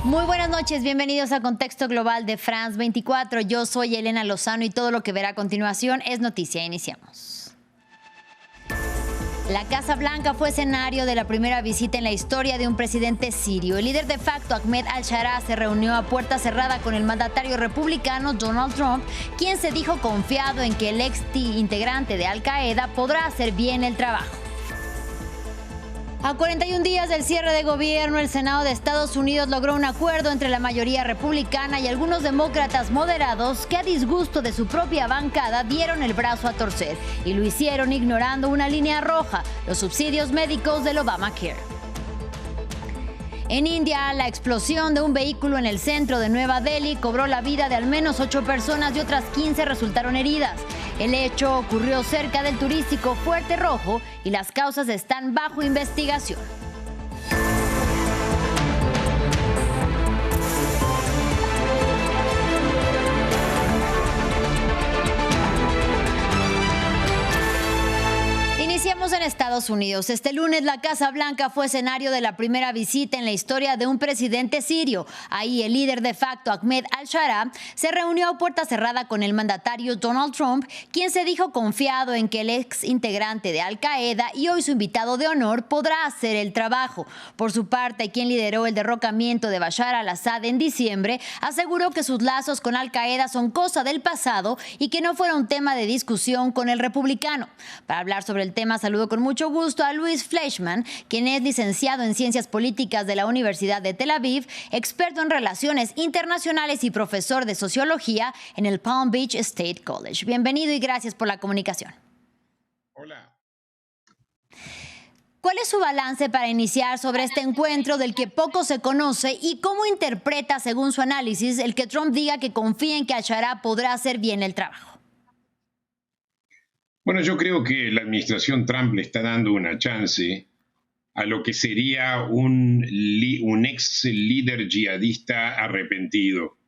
Muy buenas noches, bienvenidos a Contexto Global de France 24. Yo soy Elena Lozano y todo lo que verá a continuación es noticia. Iniciamos. La Casa Blanca fue escenario de la primera visita en la historia de un presidente sirio. El líder de facto, Ahmed al-Shara, se reunió a puerta cerrada con el mandatario republicano Donald Trump, quien se dijo confiado en que el ex integrante de Al Qaeda podrá hacer bien el trabajo. A 41 días del cierre de gobierno, el Senado de Estados Unidos logró un acuerdo entre la mayoría republicana y algunos demócratas moderados que, a disgusto de su propia bancada, dieron el brazo a torcer, y lo hicieron ignorando una línea roja: los subsidios médicos del Obamacare. En India, la explosión de un vehículo en el centro de Nueva Delhi cobró la vida de al menos 8 personas y otras 15 resultaron heridas. El hecho ocurrió cerca del turístico Fuerte Rojo y las causas están bajo investigación. Iniciamos en Estados Unidos. Este lunes la Casa Blanca fue escenario de la primera visita en la historia de un presidente sirio. Ahí el líder de facto, Ahmed al-Shara, se reunió a puerta cerrada con el mandatario Donald Trump, quien se dijo confiado en que el ex integrante de Al Qaeda y hoy su invitado de honor podrá hacer el trabajo. Por su parte, quien lideró el derrocamiento de Bashar al-Assad en diciembre, aseguró que sus lazos con Al Qaeda son cosa del pasado y que no fuera un tema de discusión con el republicano. Para hablar sobre el tema, saludo con mucho gusto a Luis Fleischman, quien es licenciado en Ciencias Políticas de la Universidad de Tel Aviv, experto en relaciones internacionales y profesor de Sociología en el Palm Beach State College. Bienvenido y gracias por la comunicación. Hola. ¿Cuál es su balance para iniciar sobre este encuentro del que poco se conoce y cómo interpreta, según su análisis, el que Trump diga que confía en que al-Shara podrá hacer bien el trabajo? Bueno, yo creo que la administración Trump le está dando una chance a lo que sería un ex líder yihadista arrepentido.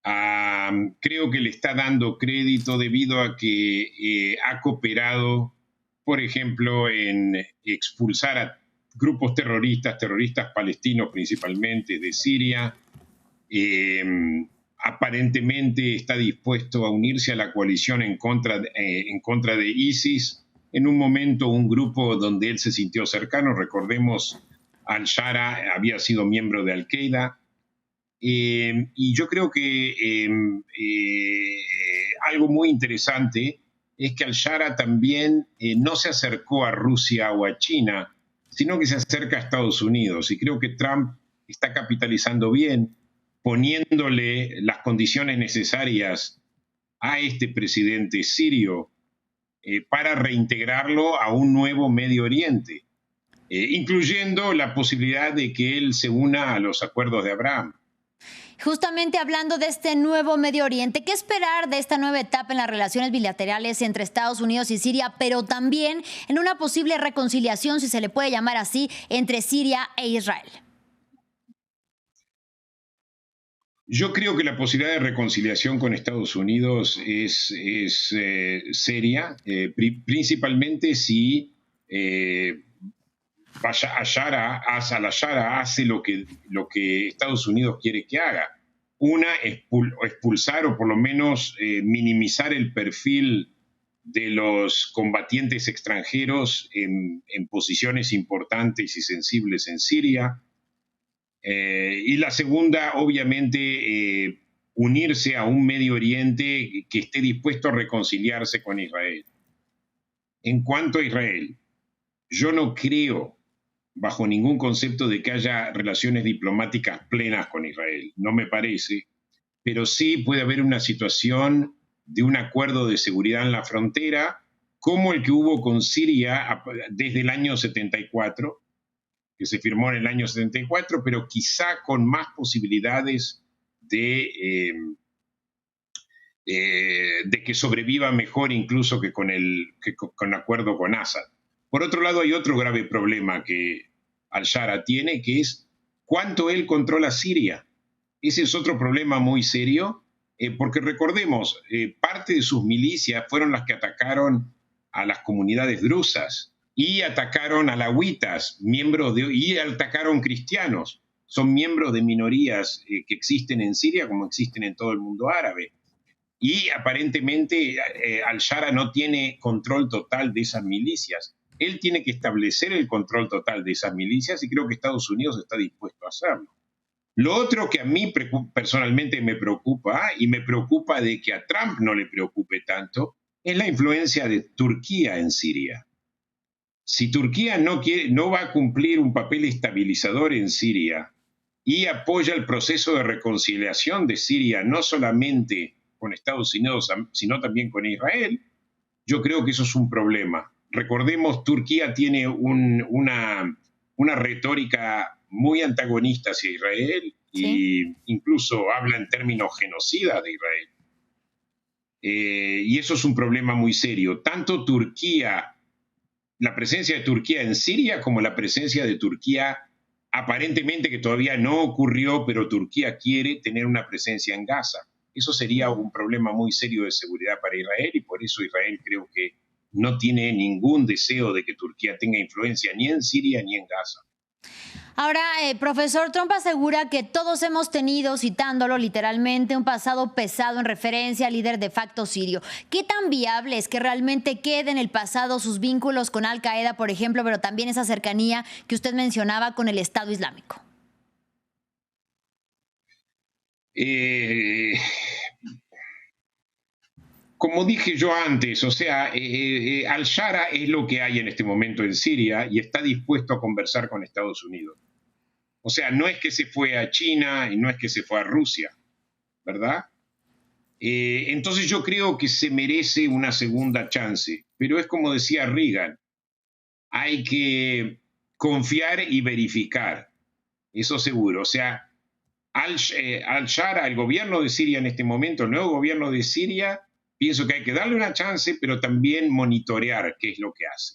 Creo que le está dando crédito debido a que ha cooperado, por ejemplo, en expulsar a grupos terroristas palestinos principalmente de Siria. Aparentemente está dispuesto a unirse a la coalición en contra de ISIS, en un momento un grupo donde él se sintió cercano. Recordemos, al-Shara había sido miembro de Al-Qaeda, y yo creo que algo muy interesante es que al-Shara también no se acercó a Rusia o a China, sino que se acerca a Estados Unidos, y creo que Trump está capitalizando bien, poniéndole las condiciones necesarias a este presidente sirio para reintegrarlo a un nuevo Medio Oriente, incluyendo la posibilidad de que él se una a los acuerdos de Abraham. Justamente hablando de este nuevo Medio Oriente, ¿qué esperar de esta nueva etapa en las relaciones bilaterales entre Estados Unidos y Siria, pero también en una posible reconciliación, si se le puede llamar así, entre Siria e Israel? Yo creo que la posibilidad de reconciliación con Estados Unidos es seria, principalmente si al-Shara hace lo que Estados Unidos quiere que haga. Una, expulsar o por lo menos minimizar el perfil de los combatientes extranjeros en posiciones importantes y sensibles en Siria. Y la segunda, obviamente, unirse a un Medio Oriente que esté dispuesto a reconciliarse con Israel. En cuanto a Israel, yo no creo, bajo ningún concepto, de que haya relaciones diplomáticas plenas con Israel. No me parece, pero sí puede haber una situación de un acuerdo de seguridad en la frontera, como el que hubo con Siria desde el año 74, que se firmó en el año 74, pero quizá con más posibilidades de que sobreviva mejor incluso que con el acuerdo con Assad. Por otro lado, hay otro grave problema que al-Shara tiene, que es cuánto él controla Siria. Ese es otro problema muy serio, porque recordemos, parte de sus milicias fueron las que atacaron a las comunidades drusas y atacaron alawitas, y atacaron cristianos. son miembros de minorías que existen en Siria como existen en todo el mundo árabe. Y aparentemente al-Shara no tiene control total de esas milicias. Él tiene que establecer el control total de esas milicias y creo que Estados Unidos está dispuesto a hacerlo. Lo otro que a mí personalmente me preocupa, y me preocupa de que a Trump no le preocupe tanto, es la influencia de Turquía en Siria. Si Turquía no va a cumplir un papel estabilizador en Siria y apoya el proceso de reconciliación de Siria, no solamente con Estados Unidos, sino también con Israel, yo creo que eso es un problema. Recordemos, Turquía tiene una retórica muy antagonista hacia Israel y incluso habla en términos genocidas de Israel. Y eso es un problema muy serio. Tanto Turquía, la presencia de Turquía en Siria, como la presencia de Turquía, aparentemente que todavía no ocurrió, pero Turquía quiere tener una presencia en Gaza. Eso sería un problema muy serio de seguridad para Israel y por eso Israel creo que no tiene ningún deseo de que Turquía tenga influencia ni en Siria ni en Gaza. Ahora, profesor, Trump asegura que todos hemos tenido, citándolo literalmente, un pasado pesado en referencia al líder de facto sirio. ¿Qué tan viable es que realmente quede en el pasado sus vínculos con Al-Qaeda, por ejemplo, pero también esa cercanía que usted mencionaba con el Estado Islámico? Como dije yo antes, o sea, al-Shara es lo que hay en este momento en Siria y está dispuesto a conversar con Estados Unidos. O sea, no es que se fue a China y no es que se fue a Rusia, ¿verdad? Entonces yo creo que se merece una segunda chance, pero es como decía Reagan, hay que confiar y verificar, eso seguro. O sea, al-Shara, el gobierno de Siria en este momento, el nuevo gobierno de Siria, pienso que hay que darle una chance, pero también monitorear qué es lo que hace.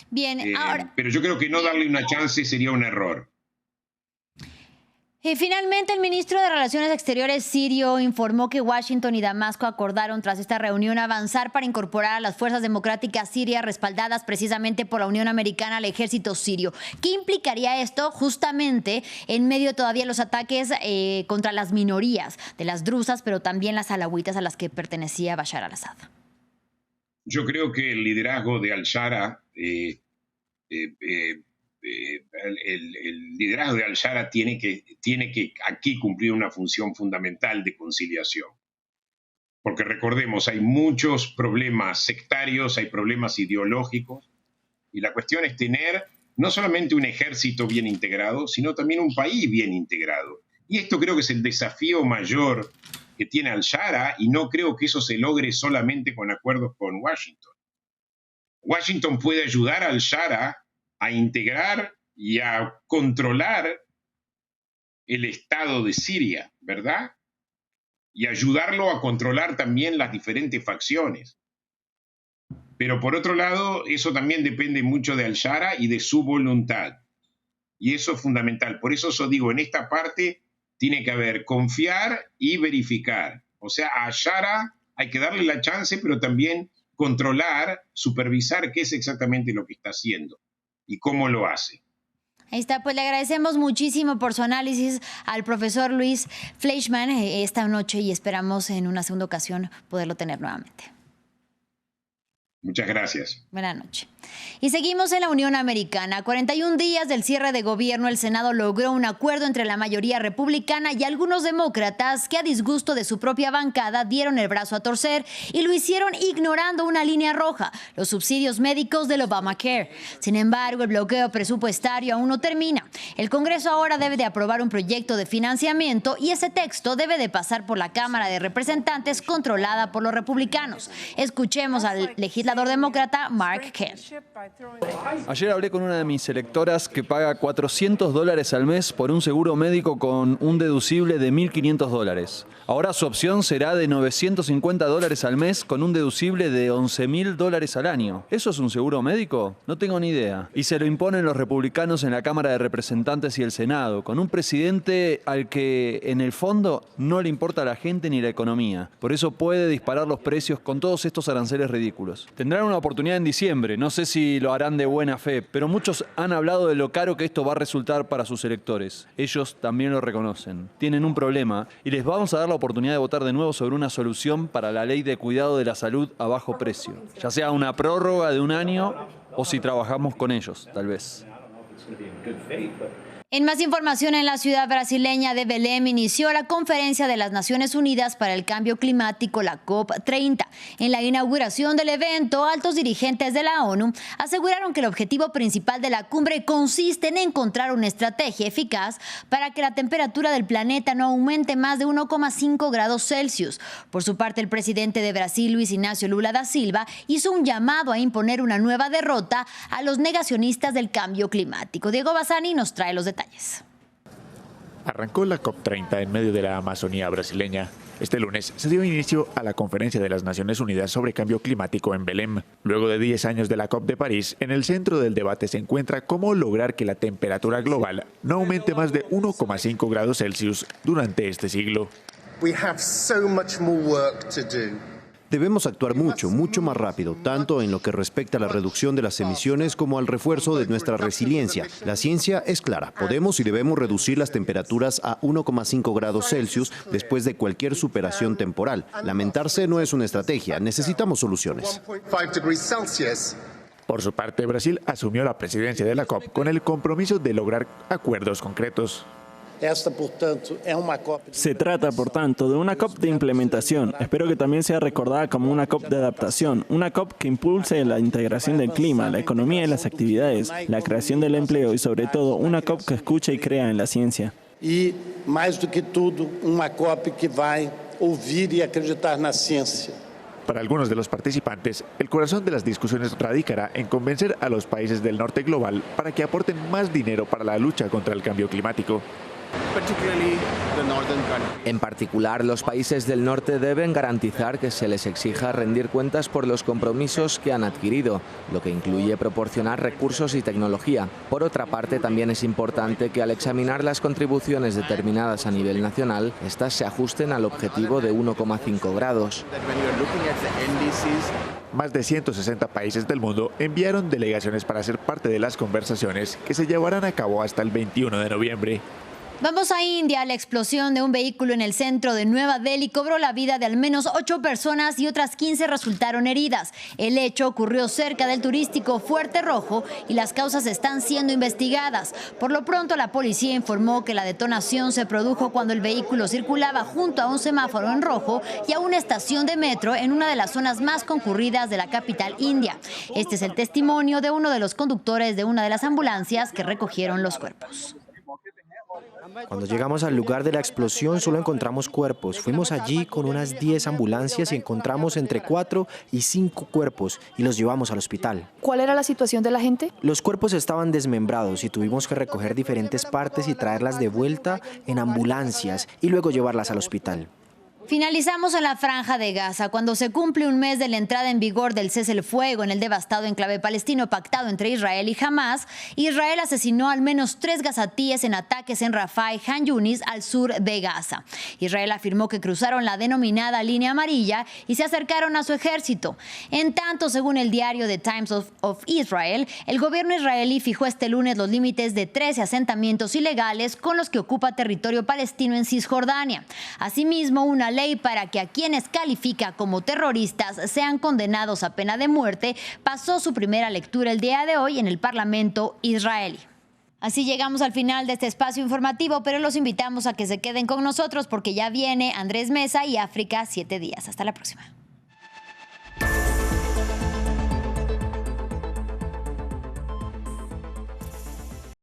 Bien, ahora... Pero yo creo que no darle una chance sería un error. Finalmente, el ministro de Relaciones Exteriores sirio informó que Washington y Damasco acordaron tras esta reunión avanzar para incorporar a las fuerzas democráticas sirias respaldadas precisamente por la Unión Americana al ejército sirio. ¿Qué implicaría esto justamente en medio de todavía los ataques contra las minorías de las drusas, pero también las alawitas a las que pertenecía Bashar al-Assad? Yo creo que el liderazgo de al-Shara el liderazgo de al-Shara tiene que aquí cumplir una función fundamental de conciliación. Porque recordemos, hay muchos problemas sectarios, hay problemas ideológicos, y la cuestión es tener no solamente un ejército bien integrado, sino también un país bien integrado. Y esto creo que es el desafío mayor que tiene al-Shara, y no creo que eso se logre solamente con acuerdos con Washington. Washington puede ayudar a al-Shara a integrar y a controlar el Estado de Siria, ¿verdad? Y ayudarlo a controlar también las diferentes facciones. Pero por otro lado, eso también depende mucho de al-Shara y de su voluntad. Y eso es fundamental. Por eso yo digo, en esta parte tiene que haber confiar y verificar. O sea, a al-Shara hay que darle la chance, pero también controlar, supervisar qué es exactamente lo que está haciendo y cómo lo hace. Ahí está, pues le agradecemos muchísimo por su análisis al profesor Luis Fleischmann esta noche y esperamos en una segunda ocasión poderlo tener nuevamente. Muchas gracias. Buenas noches. Y seguimos en la Unión Americana. A 41 días del cierre de gobierno, el Senado logró un acuerdo entre la mayoría republicana y algunos demócratas que, a disgusto de su propia bancada, dieron el brazo a torcer y lo hicieron ignorando una línea roja, los subsidios médicos del Obamacare. Sin embargo, el bloqueo presupuestario aún no termina. El Congreso ahora debe de aprobar un proyecto de financiamiento y ese texto debe de pasar por la Cámara de Representantes controlada por los republicanos. Escuchemos al legislador demócrata Mark Kent. Ayer hablé con una de mis electoras que paga $400 al mes por un seguro médico con un deducible de $1.500. Ahora su opción será de $950 al mes con un deducible de $11.000 al año. ¿Eso es un seguro médico? No tengo ni idea. Y se lo imponen los republicanos en la Cámara de Representantes y el Senado, con un presidente al que en el fondo no le importa a la gente ni la economía. Por eso puede disparar los precios con todos estos aranceles ridículos. Tendrán una oportunidad en diciembre, no sé si lo harán de buena fe, pero muchos han hablado de lo caro que esto va a resultar para sus electores. Ellos también lo reconocen. Tienen un problema y les vamos a dar la oportunidad de votar de nuevo sobre una solución para la ley de cuidado de la salud a bajo precio. Ya sea una prórroga de 1 año o si trabajamos con ellos, tal vez. En más información, en la ciudad brasileña de Belém inició la Conferencia de las Naciones Unidas para el Cambio Climático, la COP30. En la inauguración del evento, altos dirigentes de la ONU aseguraron que el objetivo principal de la cumbre consiste en encontrar una estrategia eficaz para que la temperatura del planeta no aumente más de 1,5 grados Celsius. Por su parte, el presidente de Brasil, Luis Ignacio Lula da Silva, hizo un llamado a imponer una nueva derrota a los negacionistas del cambio climático. Diego Bassani nos trae los detalles. Arrancó la COP30 en medio de la Amazonía brasileña. Este lunes se dio inicio a la Conferencia de las Naciones Unidas sobre Cambio Climático en Belém. Luego de 10 años de la COP de París, en el centro del debate se encuentra cómo lograr que la temperatura global no aumente más de 1,5 grados Celsius durante este siglo. Debemos actuar mucho más rápido, tanto en lo que respecta a la reducción de las emisiones como al refuerzo de nuestra resiliencia. La ciencia es clara, podemos y debemos reducir las temperaturas a 1,5 grados Celsius después de cualquier superación temporal. Lamentarse no es una estrategia, necesitamos soluciones. Por su parte, Brasil asumió la presidencia de la COP con el compromiso de lograr acuerdos concretos. Se trata, por tanto, de una COP de implementación. Espero que también sea recordada como una COP de adaptación, una COP que impulse la integración del clima, la economía y las actividades, la creación del empleo y, sobre todo, una COP que escuche y crea en la ciencia. Y, más do que todo, una COP que va a oír y acreditar en la ciencia. Para algunos de los participantes, el corazón de las discusiones radicará en convencer a los países del norte global para que aporten más dinero para la lucha contra el cambio climático. En particular, los países del norte deben garantizar que se les exija rendir cuentas por los compromisos que han adquirido, lo que incluye proporcionar recursos y tecnología. Por otra parte, también es importante que al examinar las contribuciones determinadas a nivel nacional, estas se ajusten al objetivo de 1,5 grados. Más de 160 países del mundo enviaron delegaciones para ser parte de las conversaciones que se llevarán a cabo hasta el 21 de noviembre. Vamos a India. La explosión de un vehículo en el centro de Nueva Delhi cobró la vida de al menos 8 personas y otras 15 resultaron heridas. El hecho ocurrió cerca del turístico Fuerte Rojo y las causas están siendo investigadas. Por lo pronto, la policía informó que la detonación se produjo cuando el vehículo circulaba junto a un semáforo en rojo y a una estación de metro en una de las zonas más concurridas de la capital india. Este es el testimonio de uno de los conductores de una de las ambulancias que recogieron los cuerpos. Cuando llegamos al lugar de la explosión solo encontramos cuerpos. Fuimos allí con unas 10 ambulancias y encontramos entre 4 y 5 cuerpos y los llevamos al hospital. ¿Cuál era la situación de la gente? Los cuerpos estaban desmembrados y tuvimos que recoger diferentes partes y traerlas de vuelta en ambulancias y luego llevarlas al hospital. Finalizamos en la Franja de Gaza. Cuando se cumple un mes de la entrada en vigor del cese el fuego en el devastado enclave palestino pactado entre Israel y Hamás, Israel asesinó al menos 3 gazatíes en ataques en Rafah y Han Yunis, al sur de Gaza. Israel afirmó que cruzaron la denominada línea amarilla y se acercaron a su ejército. En tanto, según el diario The Times of Israel, el gobierno israelí fijó este lunes los límites de 13 asentamientos ilegales con los que ocupa territorio palestino en Cisjordania. Asimismo, una ley para que a quienes califica como terroristas sean condenados a pena de muerte pasó su primera lectura el día de hoy en el Parlamento israelí. Así llegamos al final de este espacio informativo, pero los invitamos a que se queden con nosotros porque ya viene Andrés Mesa y África 7 días. Hasta la próxima.